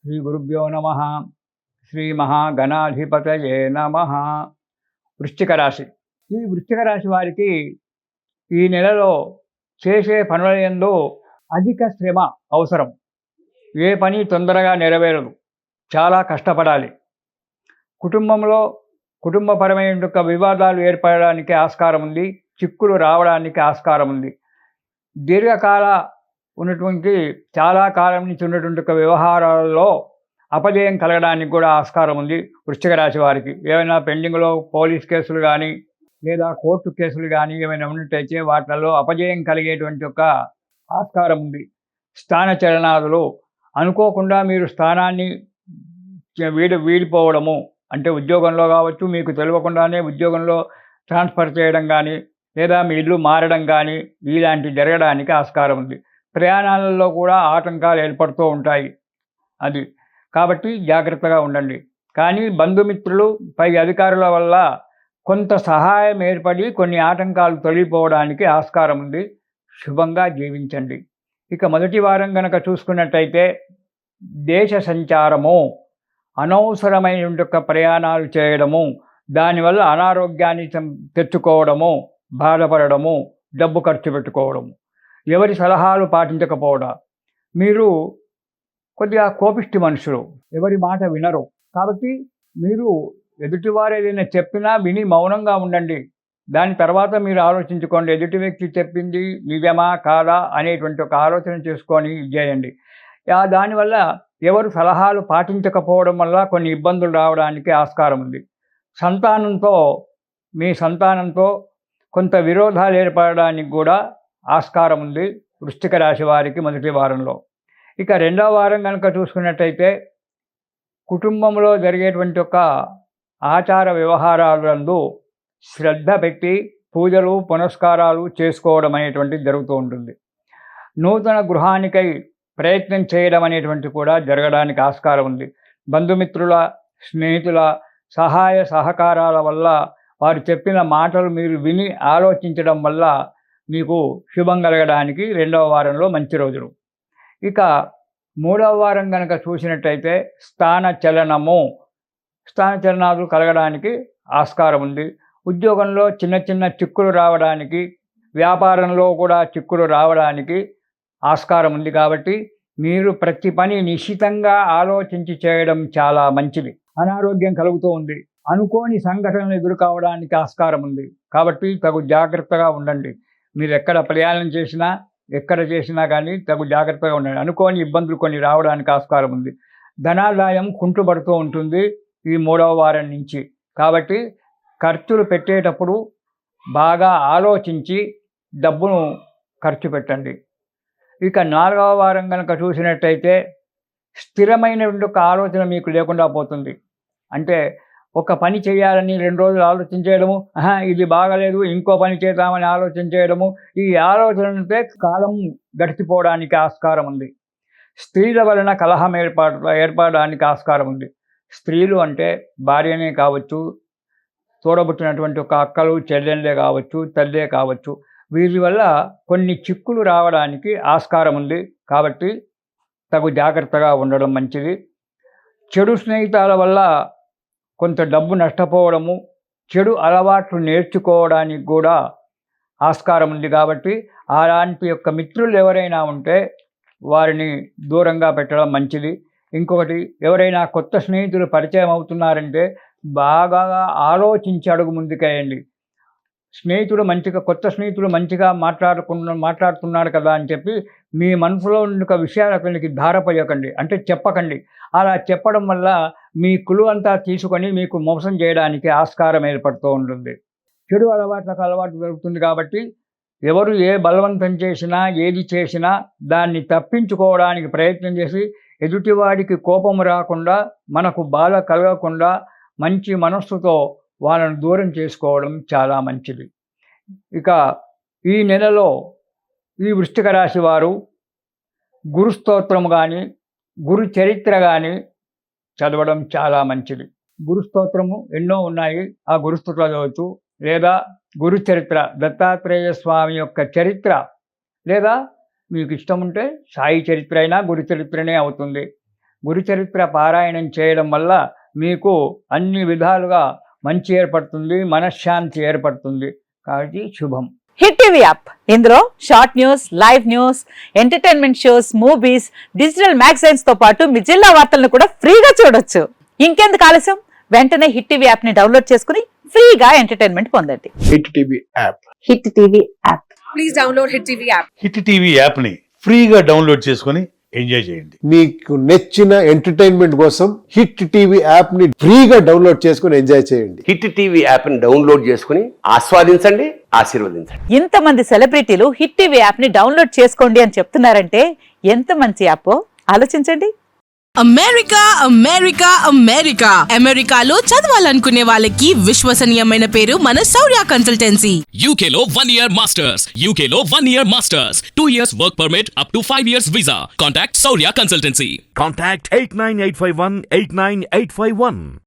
శ్రీ గురుభ్యో నమ. శ్రీ మహాగణాధిపతయే నమ. వృశ్చిక రాశి. ఈ వృశ్చిక రాశి వారికి ఈ నెలలో చేసే పనుల యందు అధిక శ్రమ అవసరం. ఏ పని తొందరగా నెరవేరదు, చాలా కష్టపడాలి. కుటుంబంలో కుటుంబపరమైన వివాదాలు ఏర్పడడానికి ఆస్కారం ఉంది, చిక్కులు రావడానికి ఆస్కారం ఉంది. దీర్ఘకాల ఉన్నటువంటి చాలా కాలం నుంచి ఉన్నటువంటి వ్యవహారాలలో అపజయం కలగడానికి కూడా ఆస్కారం ఉంది వృశ్చిక రాశి వారికి. ఏమైనా పెండింగ్లో పోలీస్ కేసులు కానీ లేదా కోర్టు కేసులు కానీ ఏమైనా ఉన్నట్టయితే వాటిల్లో అపజయం కలిగేటువంటి ఆస్కారం ఉంది. స్థాన చలనాదులు అనుకోకుండా మీరు స్థానాన్ని వీడిపోవడము, అంటే ఉద్యోగంలో కావచ్చు, మీకు తెలియకుండానే ఉద్యోగంలో ట్రాన్స్ఫర్ చేయడం కానీ లేదా మీ ఇల్లు మారడం కానీ ఇలాంటివి జరగడానికి ఆస్కారం ఉంది. ప్రయాణాలలో కూడా ఆటంకాలు ఏర్పడుతూ ఉంటాయి. అది కాబట్టి జాగ్రత్తగా ఉండండి. కానీ బంధుమిత్రులు, పై అధికారుల వల్ల కొంత సహాయం ఏర్పడి కొన్ని ఆటంకాలు తొలగిపోవడానికి ఆస్కారం ఉంది. శుభంగా జీవించండి. ఇక మొదటి వారం కనుక చూసుకున్నట్టయితే దేశ సంచారము, అనవసరమైన ప్రయాణాలు చేయడము, దానివల్ల అనారోగ్యాన్ని తెచ్చుకోవడము, బాధపడము, డబ్బు ఖర్చు పెట్టుకోవడము, ఎవరి సలహాలు పాటించకపోవడం. మీరు కొద్దిగా కోపిష్టి మనుషులు, ఎవరి మాట వినరు. కాబట్టి మీరు ఎదుటివారు ఏదైనా చెప్పినా విని మౌనంగా ఉండండి. దాని తర్వాత మీరు ఆలోచించుకోండి, ఎదుటి వ్యక్తి చెప్పింది నిజమా కాదా అనేటువంటి ఆలోచన చేసుకొని చేయండి. దానివల్ల ఎవరు సలహాలు పాటించకపోవడం వల్ల కొన్ని ఇబ్బందులు రావడానికి ఆస్కారం ఉంది. మీ సంతానంతో కొంత విరోధాలు ఏర్పడడానికి కూడా ఆస్కారం ఉంది వృశ్చిక రాశి వారికి మొదటి వారంలో. ఇక రెండవ వారం కనుక చూసుకున్నట్టయితే కుటుంబంలో జరిగేటువంటి ఆచార వ్యవహారాలందు శ్రద్ధ పెట్టి పూజలు పునస్కారాలు చేసుకోవడం అనేటువంటిది జరుగుతూ ఉంటుంది. నూతన గృహానికై ప్రయత్నం చేయడం అనేటువంటి కూడా జరగడానికి ఆస్కారం ఉంది. బంధుమిత్రుల, స్నేహితుల సహాయ సహకారాల వల్ల, వారు చెప్పిన మాటలు మీరు విని ఆలోచించడం వల్ల మీకు శుభం కలగడానికి రెండవ వారంలో మంచి రోజులు. ఇక మూడవ వారం కనుక చూసినట్టయితే స్థాన చలనాలు కలగడానికి ఆస్కారం ఉంది. ఉద్యోగంలో చిన్న చిన్న చిక్కులు రావడానికి, వ్యాపారంలో కూడా చిక్కులు రావడానికి ఆస్కారం ఉంది. కాబట్టి మీరు ప్రతి పని నిశ్చితంగా ఆలోచించి చేయడం చాలా మంచిది. అనారోగ్యం కలుగుతూ ఉంది, అనుకోని సంఘటనలు ఎదురు కావడానికి ఆస్కారం ఉంది. కాబట్టి తగు జాగ్రత్తగా ఉండండి. మీరు ఎక్కడ ప్రయాణం చేసినా, ఎక్కడ చేసినా కానీ తగు జాగ్రత్తగా ఉండండి. అనుకోని ఇబ్బందులు కొన్ని రావడానికి ఆస్కారం ఉంది. ధనాదాయం కుంటుపడుతూ ఉంటుంది ఈ మూడవ వారం నుంచి. కాబట్టి ఖర్చులు పెట్టేటప్పుడు బాగా ఆలోచించి డబ్బును ఖర్చు పెట్టండి. ఇక నాలుగవ వారం కనుక చూసినట్టయితే స్థిరమైనటువంటి ఆలోచన మీకు లేకుండా పోతుంది. అంటే ఒక పని చేయాలని 2 రోజులు ఆలోచించేయడము, ఇది బాగలేదు ఇంకో పని చేద్దామని ఆలోచన చేయడము, ఈ ఆలోచనలతో కాలం గడిచిపోవడానికి ఆస్కారం ఉంది. స్త్రీల వలన కలహం ఏర్పడడానికి ఆస్కారం ఉంది. స్త్రీలు అంటే భార్యనే కావచ్చు, తోడబుట్టినటువంటి అక్కలు చెల్లెళ్ళే కావచ్చు, తల్లే కావచ్చు, వీరి వల్ల కొన్ని చిక్కులు రావడానికి ఆస్కారం ఉంది. కాబట్టి తగు జాగ్రత్తగా ఉండడం మంచిది. చెడు స్నేహితుల వల్ల కొంత డబ్బు నష్టపోవడము, చెడు అలవాట్లు నేర్చుకోవడానికి కూడా ఆస్కారం ఉంది. కాబట్టి అలాంటి మిత్రులు ఎవరైనా ఉంటే వారిని దూరంగా పెట్టడం మంచిది. ఇంకొకటి, ఎవరైనా కొత్త స్నేహితులు పరిచయం అవుతున్నారంటే బాగా ఆలోచించి అడుగు ముందుకేయండి. కొత్త స్నేహితుడు మంచిగా మాట్లాడుతున్నాడు కదా అని చెప్పి మీ మనసులో ఉన్న విషయాలు అతనికి ధారపోయకండి, అంటే చెప్పకండి. అలా చెప్పడం వల్ల మీ కులు అంతా తీసుకొని మీకు మోసం చేయడానికి ఆస్కారం ఏర్పడుతూ ఉంటుంది. చెడు అలవాటు జరుగుతుంది. కాబట్టి ఎవరు ఏ బలవంతం చేసినా, ఏది చేసినా దాన్ని తప్పించుకోవడానికి ప్రయత్నం చేసి ఎదుటివాడికి కోపం రాకుండా, మనకు బాధ కలగకుండా మంచి మనస్సుతో వాళ్ళను దూరం చేసుకోవడం చాలా మంచిది. ఇక ఈ నెలలో ఈ వృశ్చిక రాశి వారు గురుస్తోత్రం కానీ, గురు చరిత్ర కానీ చదవడం చాలా మంచిది. గురుస్తోత్రము ఎన్నో ఉన్నాయి, ఆ గురుస్తోత్రాలు చదవచ్చు. లేదా గురు చరిత్ర, దత్తాత్రేయ స్వామి యొక్క చరిత్ర, లేదా మీకు ఇష్టం ఉంటే సాయి చరిత్ర అయినా గురు చరిత్రనే అవుతుంది. గురుచరిత్ర పారాయణం చేయడం వల్ల మీకు అన్ని విధాలుగా మంచి ఏర్పడుతుంది, మనశ్శాంతి ఏర్పడుతుంది. కాబట్టి శుభం. హిట్ టీవీ యాప్, ఇందులో short news, live news, entertainment shows, movies, digital magazines తో పాటు మీ జిల్లా వార్తలను కూడా ఫ్రీగా చూడొచ్చు. ఇంకెందుకు ఆలస్యం, వెంటనే హిట్ టీవీ యాప్ ని డౌన్లోడ్ చేసుకుని ఫ్రీగా ఎంటర్టైన్మెంట్ పొందండి. Hit TV app. Hit TV app. Please download hit TV app. Hit TV app ని ఫ్రీగా డౌన్లోడ్ చేసుకొని ఎంజాయ్ చేయండి. మీకు నచ్చిన ఎంటర్టైన్మెంట్ కోసం హిట్ టీవీ యాప్ ని ఫ్రీగా డౌన్లోడ్ చేసుకొని ఎంజాయ్ చేయండి. హిట్ టీవీ యాప్ ని డౌన్లోడ్ చేసుకుని ఆస్వాదించండి, ఆశీర్వదించండి. ఇంతమంది సెలబ్రిటీలు హిట్ టీవీ యాప్ ని డౌన్లోడ్ చేసుకోండి అని చెప్తున్నారంటే ఎంత మంచి యాప్ ఆలోచించండి. అమెరికా అమెరికా అమెరికా అమెరికాలో చదవాలనుకునే వాళ్ళకి విశ్వసనీయమైన పేరు మన శౌర్య కన్సల్టెన్సీ. UK లో 1 year masters, UK లో 1 year masters, 2 years work permit up to 5 years visa. Contact Saurya Consultancy. Contact 89851 89851.